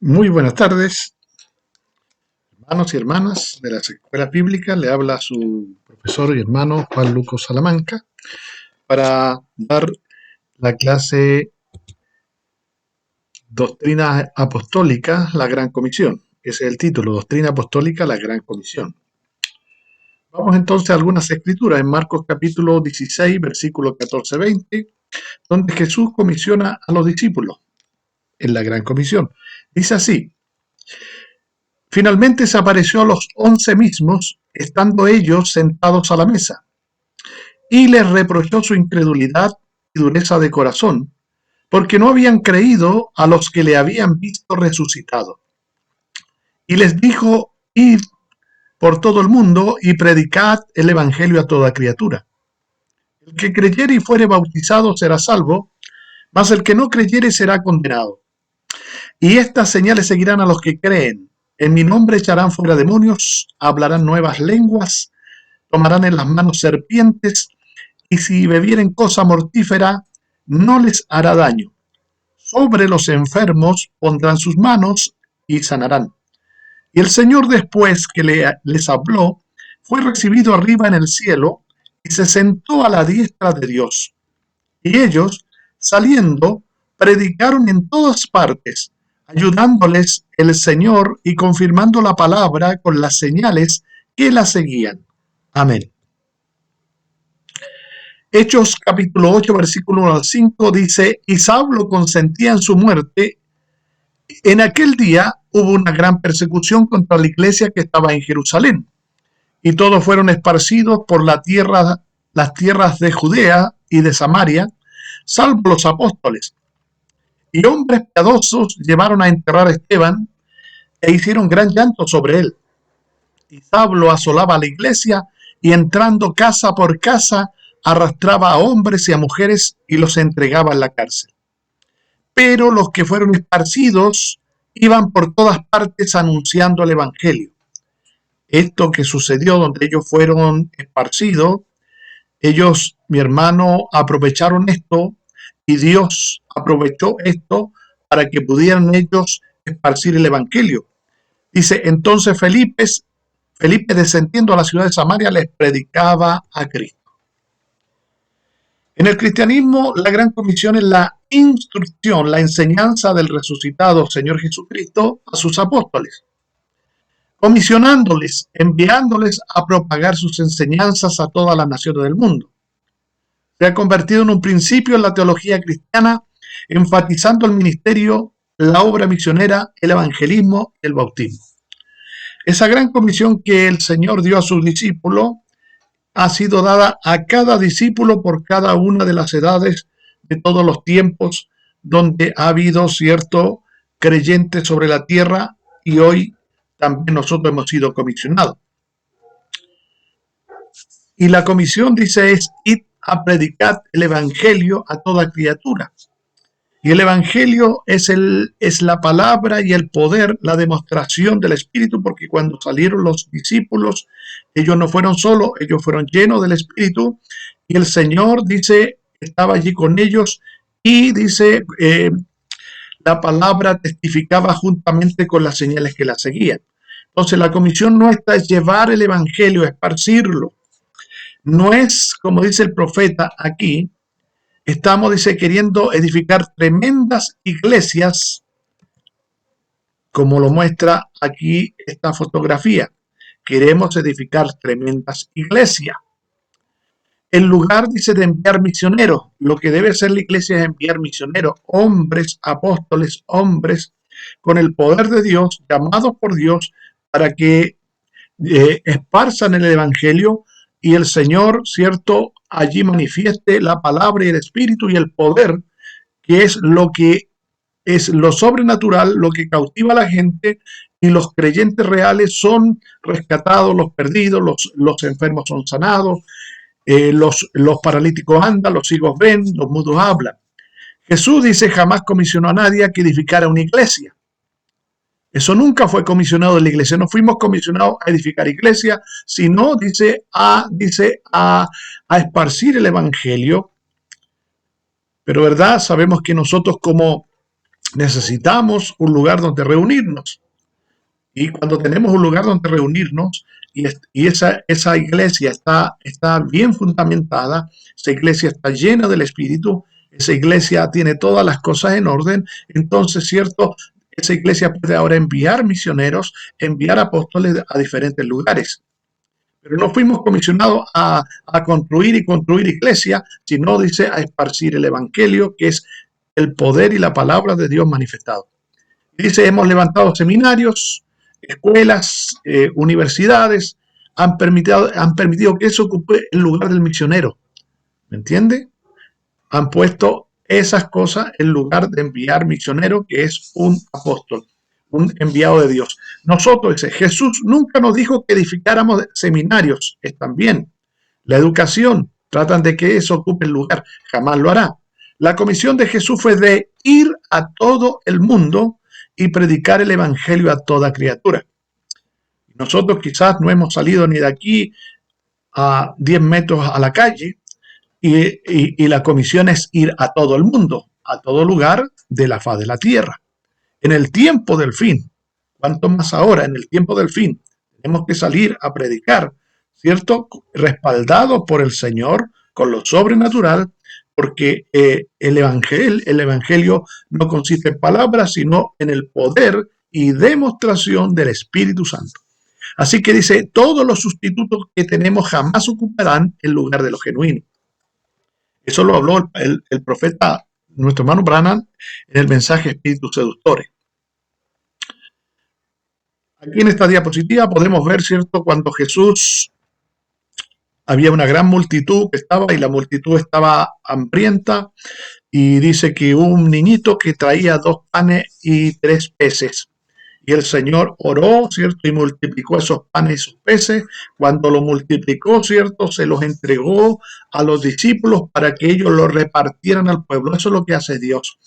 Muy buenas tardes, hermanos y hermanas de las escuelas bíblicas. Le habla su profesor y hermano Juan Lucas Salamanca para dar la clase Doctrina Apostólica, la Gran Comisión. Ese es el título, Doctrina Apostólica, la Gran Comisión. Vamos entonces a algunas escrituras en Marcos capítulo 16, versículos 14-20, donde Jesús comisiona a los discípulos en la Gran Comisión. Dice así: Finalmente se apareció a los 11 mismos, estando ellos sentados a la mesa, y les reprochó su incredulidad y dureza de corazón, porque no habían creído a los que le habían visto resucitado. Y les dijo: Id por todo el mundo y predicad el evangelio a toda criatura. El que creyere y fuere bautizado será salvo, mas el que no creyere será condenado. Y estas señales seguirán a los que creen: en mi nombre echarán fuera demonios, hablarán nuevas lenguas, tomarán en las manos serpientes, y si bebieren cosa mortífera, no les hará daño. Sobre los enfermos pondrán sus manos y sanarán. Y el Señor, después que les habló, fue recibido arriba en el cielo y se sentó a la diestra de Dios. Y ellos, saliendo, predicaron en todas partes, ayudándoles el Señor y confirmando la palabra con las señales que la seguían. Amén. Hechos capítulo 8, versículo 1 al 5 dice: Y Saulo consentía en su muerte. En aquel día hubo una gran persecución contra la iglesia que estaba en Jerusalén, y todos fueron esparcidos por las tierras de Judea y de Samaria, salvo los apóstoles. Y hombres piadosos llevaron a enterrar a Esteban e hicieron gran llanto sobre él. Y Saulo asolaba a la iglesia y, entrando casa por casa, arrastraba a hombres y a mujeres y los entregaba en la cárcel. Pero los que fueron esparcidos iban por todas partes anunciando el evangelio. Esto que sucedió donde ellos fueron esparcidos, ellos, mi hermano, aprovecharon esto, y Dios aprovechó esto para que pudieran ellos esparcir el evangelio. Dice: entonces Felipe, descendiendo a la ciudad de Samaria, les predicaba a Cristo. En el cristianismo, la gran comisión es la instrucción, la enseñanza del resucitado Señor Jesucristo a sus apóstoles, comisionándoles, enviándoles a propagar sus enseñanzas a todas las naciones del mundo. Se ha convertido en un principio en la teología cristiana, enfatizando el ministerio, la obra misionera, el evangelismo y el bautismo. Esa gran comisión que el Señor dio a sus discípulos ha sido dada a cada discípulo por cada una de las edades de todos los tiempos donde ha habido cierto creyente sobre la tierra, y hoy también nosotros hemos sido comisionados. Y la comisión, dice, es: id a predicar el evangelio a toda criatura. Y el evangelio es la palabra y el poder, la demostración del Espíritu, porque cuando salieron los discípulos, ellos no fueron solos, ellos fueron llenos del Espíritu, y el Señor, dice, estaba allí con ellos, y dice, la palabra testificaba juntamente con las señales que la seguían. Entonces la comisión nuestra es llevar el evangelio, esparcirlo. No es, como dice el profeta aquí, estamos, dice, queriendo edificar tremendas iglesias, como lo muestra aquí esta fotografía. Queremos edificar tremendas iglesias. En lugar, dice, de enviar misioneros, lo que debe hacer la iglesia es enviar misioneros, hombres, apóstoles, hombres con el poder de Dios, llamados por Dios, para que esparzan el evangelio, y el Señor, cierto, allí manifieste la palabra y el espíritu y el poder, que es lo sobrenatural, lo que cautiva a la gente, y los creyentes reales son rescatados, los perdidos, los enfermos son sanados, los paralíticos andan, los ciegos ven, los mudos hablan. Jesús, dice, jamás comisionó a nadie a que edificara una iglesia. Eso nunca fue comisionado de la iglesia. No fuimos comisionados a edificar iglesia, sino, dice, a esparcir el evangelio. Pero, ¿verdad? Sabemos que nosotros como necesitamos un lugar donde reunirnos. Y cuando tenemos un lugar donde reunirnos y esa iglesia está bien fundamentada, esa iglesia está llena del Espíritu, esa iglesia tiene todas las cosas en orden, entonces, ¿cierto? Esa iglesia puede ahora enviar misioneros, enviar apóstoles a diferentes lugares. Pero no fuimos comisionados a construir y construir iglesia, sino, dice, a esparcir el Evangelio, que es el poder y la palabra de Dios manifestado. Dice, hemos levantado seminarios, escuelas, universidades, han permitido que eso ocupe el lugar del misionero. ¿Me entiende? Han puesto esas cosas en lugar de enviar misionero, que es un apóstol, un enviado de Dios. Nosotros, dice, Jesús nunca nos dijo que edificáramos seminarios, están bien. La educación, tratan de que eso ocupe el lugar, jamás lo hará. La comisión de Jesús fue de ir a todo el mundo y predicar el evangelio a toda criatura. Nosotros quizás no hemos salido ni de aquí a 10 metros a la calle y la comisión es ir a todo el mundo, a todo lugar de la faz de la tierra. En el tiempo del fin, cuanto más ahora, en el tiempo del fin, tenemos que salir a predicar, ¿cierto? Respaldado por el Señor con lo sobrenatural, porque el evangelio no consiste en palabras, sino en el poder y demostración del Espíritu Santo. Así que dice, todos los sustitutos que tenemos jamás ocuparán el lugar de lo genuino. Eso lo habló el profeta, nuestro hermano Branham, en el mensaje Espíritus Seductores. Aquí en esta diapositiva podemos ver, ¿cierto?, cuando Jesús había una gran multitud que estaba y la multitud estaba hambrienta y dice que hubo un niñito que traía 2 panes y 3 peces. Y el Señor oró, ¿cierto? Y multiplicó esos panes y esos peces. Cuando lo multiplicó, ¿cierto? Se los entregó a los discípulos para que ellos lo repartieran al pueblo. Eso es lo que hace Dios,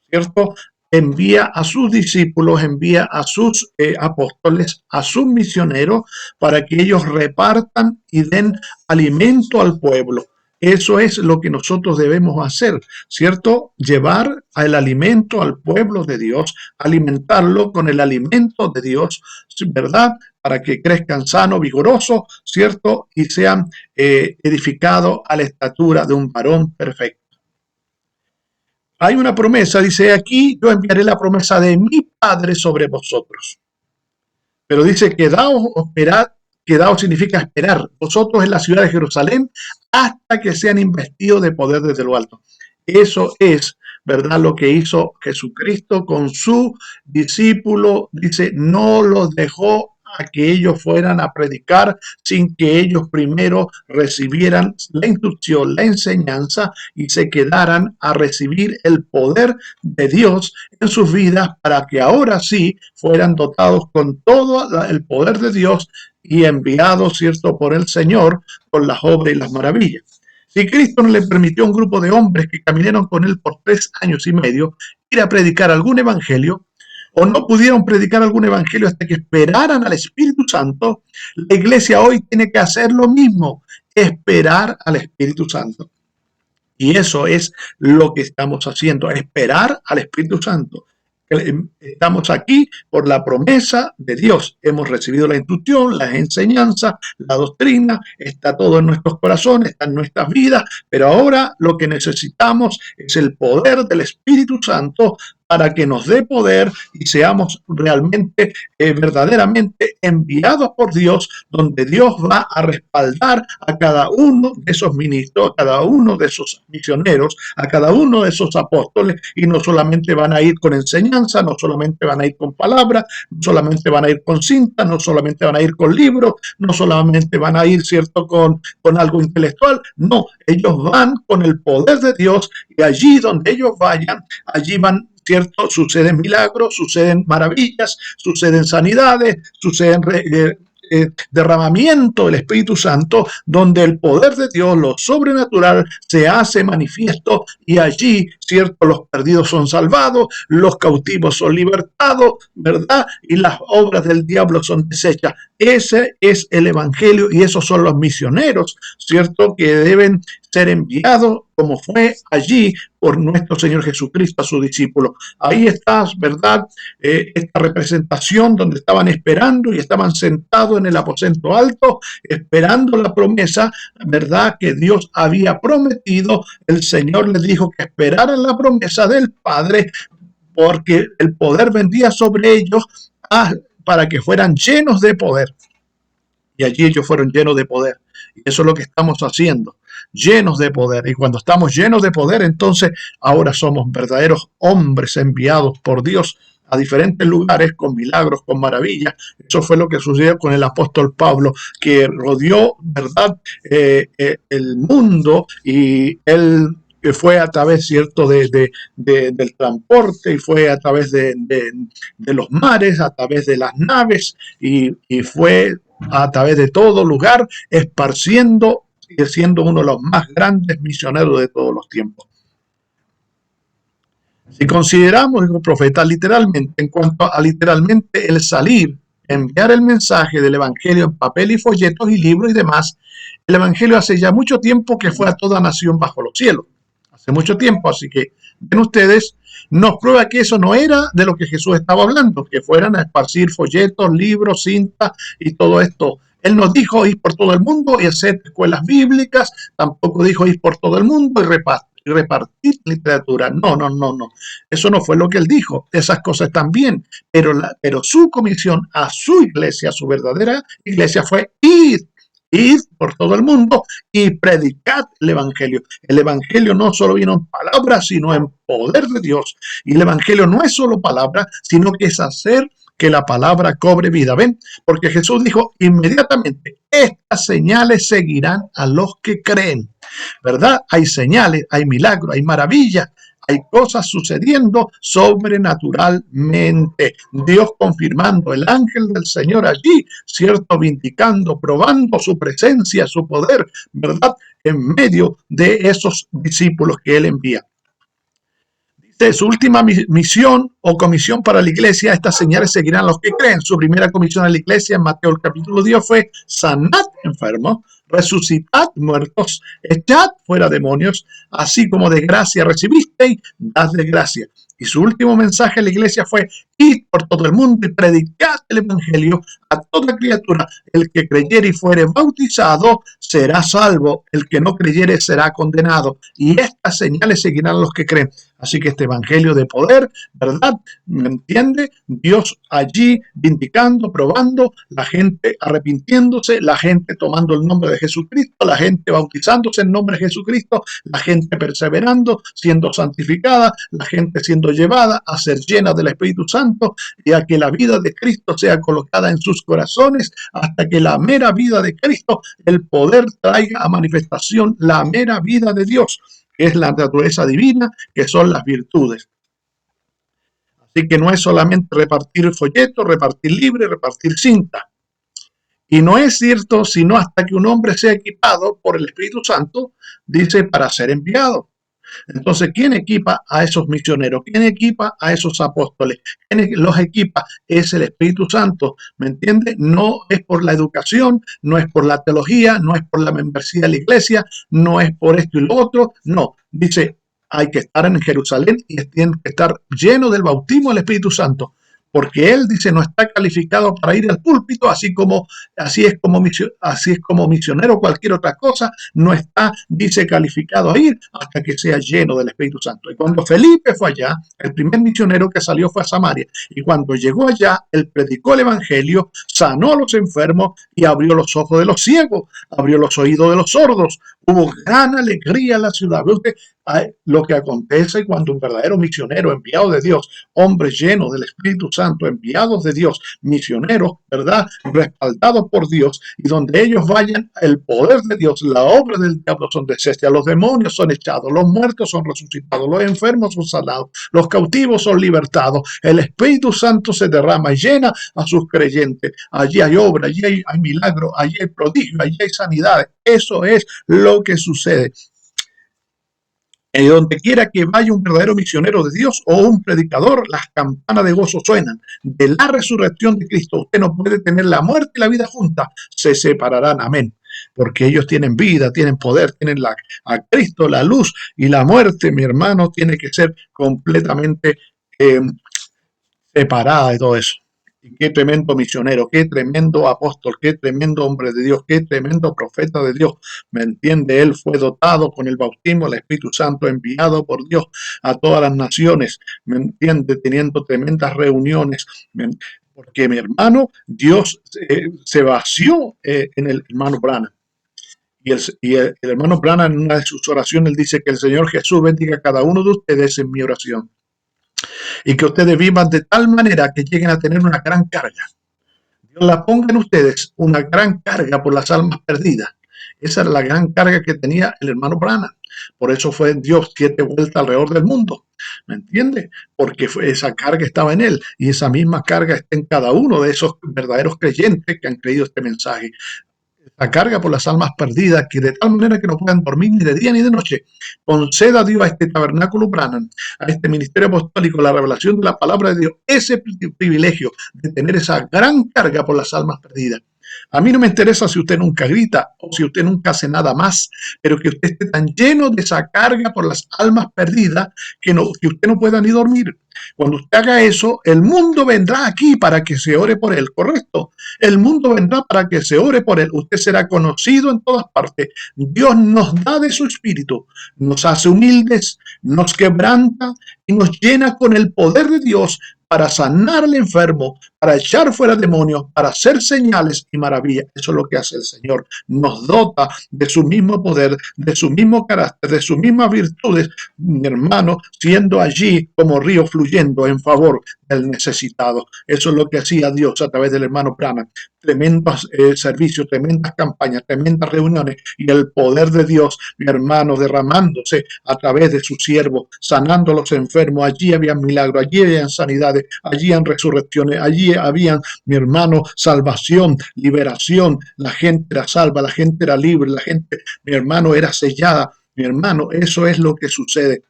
¿cierto? Envía a sus discípulos, envía a sus apóstoles, a sus misioneros, para que ellos repartan y den alimento al pueblo. Eso es lo que nosotros debemos hacer, ¿cierto? Llevar el alimento al pueblo de Dios, alimentarlo con el alimento de Dios, ¿verdad? Para que crezcan sanos, vigorosos, ¿cierto? Y sean edificados a la estatura de un varón perfecto. Hay una promesa, dice aquí, yo enviaré la promesa de mi Padre sobre vosotros. Pero dice, quedaos, esperad. Quedaos significa esperar, vosotros en la ciudad de Jerusalén, hasta que sean investidos de poder desde lo alto. Eso es, ¿verdad?, lo que hizo Jesucristo con su discípulo. Dice, no los dejó a que ellos fueran a predicar sin que ellos primero recibieran la instrucción, la enseñanza y se quedaran a recibir el poder de Dios en sus vidas para que ahora sí fueran dotados con todo el poder de Dios y enviados, ¿cierto?, por el Señor con las obras y las maravillas. Si Cristo no le permitió a un grupo de hombres que caminaron con él por 3 años y medio ir a predicar algún evangelio, o no pudieron predicar algún evangelio hasta que esperaran al Espíritu Santo, la iglesia hoy tiene que hacer lo mismo, esperar al Espíritu Santo. Y eso es lo que estamos haciendo, esperar al Espíritu Santo. Estamos aquí por la promesa de Dios. Hemos recibido la instrucción, las enseñanzas, la doctrina, está todo en nuestros corazones, está en nuestras vidas, pero ahora lo que necesitamos es el poder del Espíritu Santo para que nos dé poder y seamos realmente, verdaderamente enviados por Dios, donde Dios va a respaldar a cada uno de esos ministros, a cada uno de esos misioneros, a cada uno de esos apóstoles, y no solamente van a ir con enseñanza, no solamente van a ir con palabras, no solamente van a ir con cinta, no solamente van a ir con libros, no solamente van a ir, ¿cierto?, con algo intelectual, no, ellos van con el poder de Dios y allí donde ellos vayan, allí van, ¿cierto? Suceden milagros, suceden maravillas, suceden sanidades, suceden derramamiento del Espíritu Santo, donde el poder de Dios, lo sobrenatural, se hace manifiesto y allí, ¿cierto?, los perdidos son salvados, los cautivos son libertados, ¿verdad? Y las obras del diablo son deshechas. Ese es el evangelio y esos son los misioneros, ¿cierto?, que deben ser enviado como fue allí por nuestro Señor Jesucristo a sus discípulos. Ahí está, ¿verdad? Esta representación donde estaban esperando y estaban sentados en el aposento alto, esperando la promesa, ¿verdad? Que Dios había prometido. El Señor les dijo que esperaran la promesa del Padre, porque el poder vendría sobre ellos para que fueran llenos de poder. Y allí ellos fueron llenos de poder. Y eso es lo que estamos haciendo, llenos de poder. Y cuando estamos llenos de poder, entonces ahora somos verdaderos hombres enviados por Dios a diferentes lugares con milagros, con maravillas. Eso fue lo que sucedió con el apóstol Pablo, que rodeó, ¿verdad?, el mundo, y él fue a través, ¿cierto?, del transporte, y fue a través de los mares, a través de las naves, y fue a través de todo lugar, esparciendo y siendo uno de los más grandes misioneros de todos los tiempos. Si consideramos el profeta literalmente, en cuanto a literalmente el salir, enviar el mensaje del evangelio en papel y folletos y libros y demás, el evangelio hace ya mucho tiempo que fue a toda nación bajo los cielos. Hace mucho tiempo, así que ven ustedes, nos prueba que eso no era de lo que Jesús estaba hablando, que fueran a esparcir folletos, libros, cintas y todo esto. Él nos dijo ir por todo el mundo y hacer escuelas bíblicas, tampoco dijo ir por todo el mundo y repartir literatura. No, no, no, no. Eso no fue lo que él dijo. Esas cosas están bien, pero su comisión a su iglesia, su verdadera iglesia, fue ir por todo el mundo y predicad el evangelio. El evangelio no solo vino en palabras, sino en poder de Dios. Y el evangelio no es solo palabra, sino que es hacer que la palabra cobre vida. ¿Ven? Porque Jesús dijo inmediatamente, estas señales seguirán a los que creen. ¿Verdad? Hay señales, hay milagros, hay maravillas, hay cosas sucediendo sobrenaturalmente. Dios confirmando, el ángel del Señor allí, ¿cierto? Vindicando, probando su presencia, su poder, ¿verdad? En medio de esos discípulos que él envía. Dice, su última misión o comisión para la iglesia, estas señales seguirán los que creen. Su primera comisión a la iglesia en Mateo el capítulo 10 fue sanad enfermos, resucitad muertos, echad fuera demonios, así como de gracia recibisteis, dad de gracia. Y su último mensaje a la iglesia fue, id por todo el mundo y predicad el evangelio a toda criatura. El que creyere y fuere bautizado será salvo, el que no creyere será condenado. Y estas señales seguirán a los que creen. Así que este evangelio de poder, ¿verdad? ¿Me entiende? Dios allí vindicando, probando, la gente arrepintiéndose, la gente tomando el nombre de Jesucristo, la gente bautizándose en nombre de Jesucristo, la gente perseverando, siendo santificada, la gente siendo llevada a ser llena del Espíritu Santo y a que la vida de Cristo sea colocada en sus corazones hasta que la mera vida de Cristo, el poder traiga a manifestación la mera vida de Dios, que es la naturaleza divina, que son las virtudes. Así que no es solamente repartir folletos, repartir libros, repartir cinta. Y no es cierto sino hasta que un hombre sea equipado por el Espíritu Santo, dice, para ser enviado. Entonces, ¿quién equipa a esos misioneros? ¿Quién equipa a esos apóstoles? ¿Quién los equipa? Es el Espíritu Santo, ¿me entiende? No es por la educación, no es por la teología, no es por la membresía de la iglesia, no es por esto y lo otro, no. Dice, hay que estar en Jerusalén y tienen que estar llenos del bautismo del Espíritu Santo. Porque él dice no está calificado para ir al púlpito, así es como misionero o cualquier otra cosa, no está, dice, calificado a ir hasta que sea lleno del Espíritu Santo. Y cuando Felipe fue allá, el primer misionero que salió fue a Samaria, y cuando llegó allá, él predicó el evangelio, sanó a los enfermos y abrió los ojos de los ciegos, abrió los oídos de los sordos. Hubo gran alegría en la ciudad. ¿Ve usted lo que acontece cuando un verdadero misionero enviado de Dios, hombres llenos del Espíritu Santo, enviados de Dios, misioneros, ¿verdad?, respaldados por Dios, y donde ellos vayan, el poder de Dios, la obra del diablo son desechas, los demonios son echados, los muertos son resucitados, los enfermos son sanados, los cautivos son libertados, el Espíritu Santo se derrama y llena a sus creyentes. Allí hay obra, allí hay milagro, allí hay prodigio, allí hay sanidades. Eso es lo que sucede. Y donde quiera que vaya un verdadero misionero de Dios o un predicador, las campanas de gozo suenan. De la resurrección de Cristo, usted no puede tener la muerte y la vida juntas, se separarán. Amén. porque ellos tienen vida, tienen poder, tienen a Cristo, la luz, y la muerte, mi hermano, tiene que ser completamente eh, separada de todo eso. Y qué tremendo misionero, qué tremendo apóstol, qué tremendo hombre de Dios, qué tremendo profeta de Dios. ¿Me entiende? Él fue dotado con el bautismo del Espíritu Santo, enviado por Dios a todas las naciones. ¿Me entiende? Teniendo tremendas reuniones. Porque mi hermano, Dios se vació en el hermano Branham. Y el hermano Branham, en una de sus oraciones, él dice que el Señor Jesús bendiga a cada uno de ustedes en mi oración. Y que ustedes vivan de tal manera que lleguen a tener una gran carga. Dios la ponga en ustedes, una gran carga por las almas perdidas. Esa era la gran carga que tenía el hermano Branham. Por eso fue Dios 7 vueltas alrededor del mundo. ¿Me entiende? Porque esa carga estaba en él y esa misma carga está en cada uno de esos verdaderos creyentes que han creído este mensaje. La carga por las almas perdidas, que de tal manera que no puedan dormir ni de día ni de noche. Conceda a Dios a este tabernáculo Branham, a este ministerio apostólico, la revelación de la palabra de Dios, ese privilegio de tener esa gran carga por las almas perdidas. A mí no me interesa si usted nunca grita o si usted nunca hace nada más, pero que usted esté tan lleno de esa carga por las almas perdidas que usted no pueda ni dormir. Cuando usted haga eso, el mundo vendrá aquí para que se ore por él, ¿correcto? El mundo vendrá para que se ore por él. Usted será conocido en todas partes. Dios nos da de su espíritu, nos hace humildes, nos quebranta y nos llena con el poder de Dios para sanar al enfermo, para echar fuera demonios, para hacer señales y maravillas. Eso es lo que hace el Señor. Nos dota de su mismo poder, de su mismo carácter, de sus mismas virtudes, mi hermano, siendo allí como río fluyendo en favor del necesitado. Eso es lo que hacía Dios a través del hermano Branham. Tremendos servicios, tremendas campañas, tremendas reuniones y el poder de Dios, mi hermano, derramándose a través de sus siervos, sanando a los enfermos. Allí había milagros, allí habían sanidades, allí habían resurrecciones, allí habían, mi hermano, salvación, liberación. La gente era salva, la gente era libre, la gente, mi hermano, era sellada. Mi hermano, eso es lo que sucede.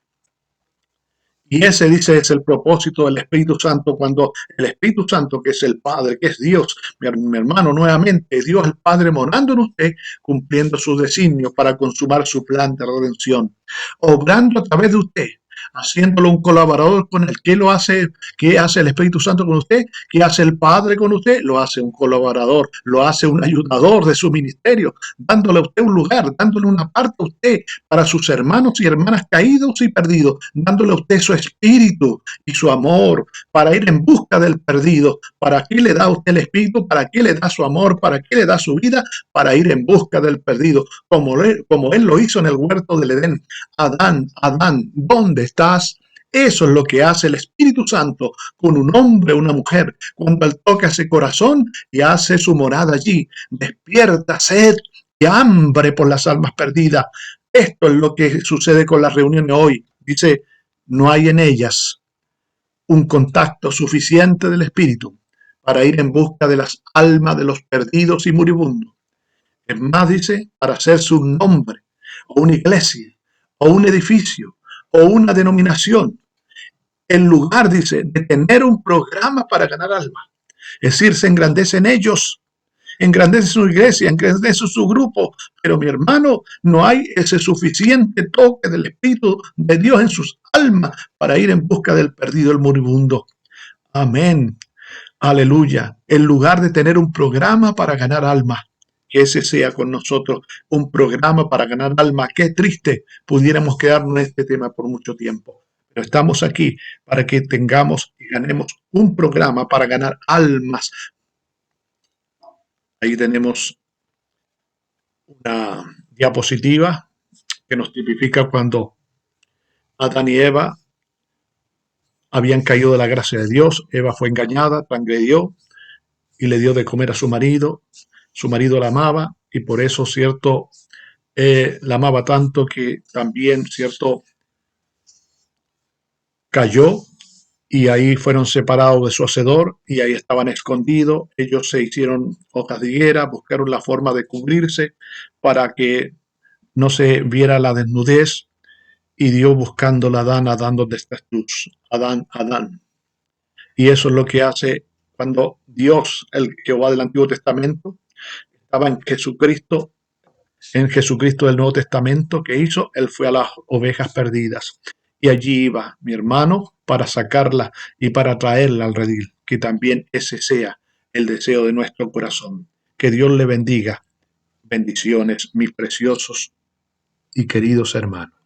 Y ese, dice, es el propósito del Espíritu Santo, cuando el Espíritu Santo, que es el Padre, que es Dios, mi hermano, nuevamente, Dios el Padre morando en usted, cumpliendo su designio para consumar su plan de redención, obrando a través de usted, haciéndolo un colaborador con el que lo hace. ¿Qué hace el Espíritu Santo con usted? ¿Qué hace el Padre con usted? Lo hace un colaborador, lo hace un ayudador de su ministerio, dándole a usted un lugar, dándole una parte a usted para sus hermanos y hermanas caídos y perdidos, dándole a usted su espíritu y su amor para ir en busca del perdido. ¿Para qué le da a usted el espíritu? ¿Para qué le da su amor? ¿Para qué le da su vida? Para ir en busca del perdido, como él lo hizo en el huerto del Edén. Adán, Adán, ¿dónde estás? Eso es lo que hace el Espíritu Santo con un hombre o una mujer cuando él toca ese corazón y hace su morada allí. Despierta sed y hambre por las almas perdidas. Esto es lo que sucede con las reuniones hoy. Dice, no hay en ellas un contacto suficiente del Espíritu para ir en busca de las almas de los perdidos y moribundos. Es más, dice, para hacerse un nombre o una iglesia o un edificio o una denominación, en lugar, dice, de tener un programa para ganar almas. Es decir, se engrandecen ellos, engrandece su iglesia, engrandece su grupo, pero mi hermano, no hay ese suficiente toque del Espíritu de Dios en sus almas para ir en busca del perdido, el moribundo. Amén. Aleluya. En lugar de tener un programa para ganar almas, que ese sea con nosotros un programa para ganar almas. Qué triste pudiéramos quedarnos en este tema por mucho tiempo. Pero estamos aquí para que tengamos y ganemos un programa para ganar almas. Ahí tenemos una diapositiva que nos tipifica cuando Adán y Eva habían caído de la gracia de Dios. Eva fue engañada, transgredió y le dio de comer a su marido. Su marido la amaba y por eso, cierto, la amaba tanto que también, cierto, cayó y ahí fueron separados de su hacedor y ahí estaban escondidos. Ellos se hicieron hojas de higuera, buscaron la forma de cubrirse para que no se viera la desnudez, y Dios buscando a Adán, Adán, ¿dónde estás tú? Adán, Adán. Y eso es lo que hace cuando Dios, el Jehová del Antiguo Testamento, estaba en Jesucristo En Jesucristo del Nuevo Testamento, ¿qué hizo? Él fue a las ovejas perdidas. Y allí iba mi hermano para sacarla y para traerla al redil. Que también ese sea el deseo de nuestro corazón. Que Dios le bendiga. Bendiciones, mis preciosos y queridos hermanos.